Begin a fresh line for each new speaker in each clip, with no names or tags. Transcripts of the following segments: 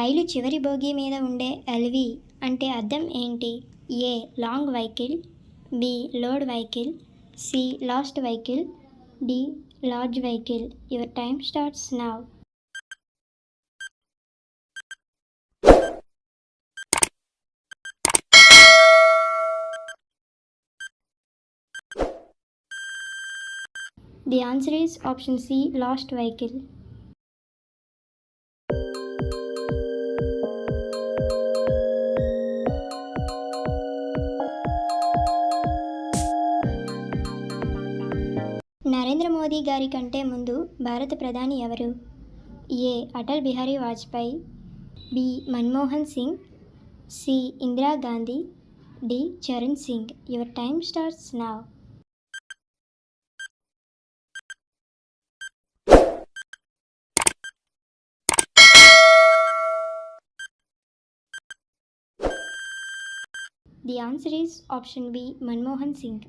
రైలు చివరి బోగి మీద ఉండే ఎల్వి అంటే అర్థం ఏంటి? A long vehicle, B load vehicle, C last vehicle, D large vehicle. Your time starts now. The answer is option C, lost vehicle. Narendra Modi గారి కంటే ముందు భారత ప్రధాని ఎవరు? A Atal Bihari Vajpayee, B Manmohan Singh, C Indira Gandhi, D Charan Singh. Your time starts now. The answer is option B, Manmohan Singh.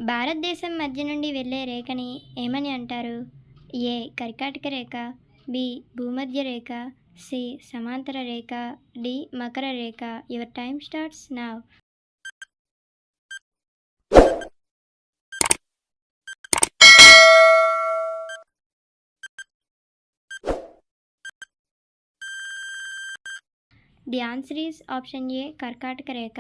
భారతదేశం మధ్య నుండి వెళ్ళే రేఖని ఏమని అంటారు? ఏ కర్కాటక రేఖ, బి భూమధ్య రేఖ, సి సమాంతర రేఖ, డి మకర రేఖ. Your time starts now. The answer is option A కర్కాటక రేఖ.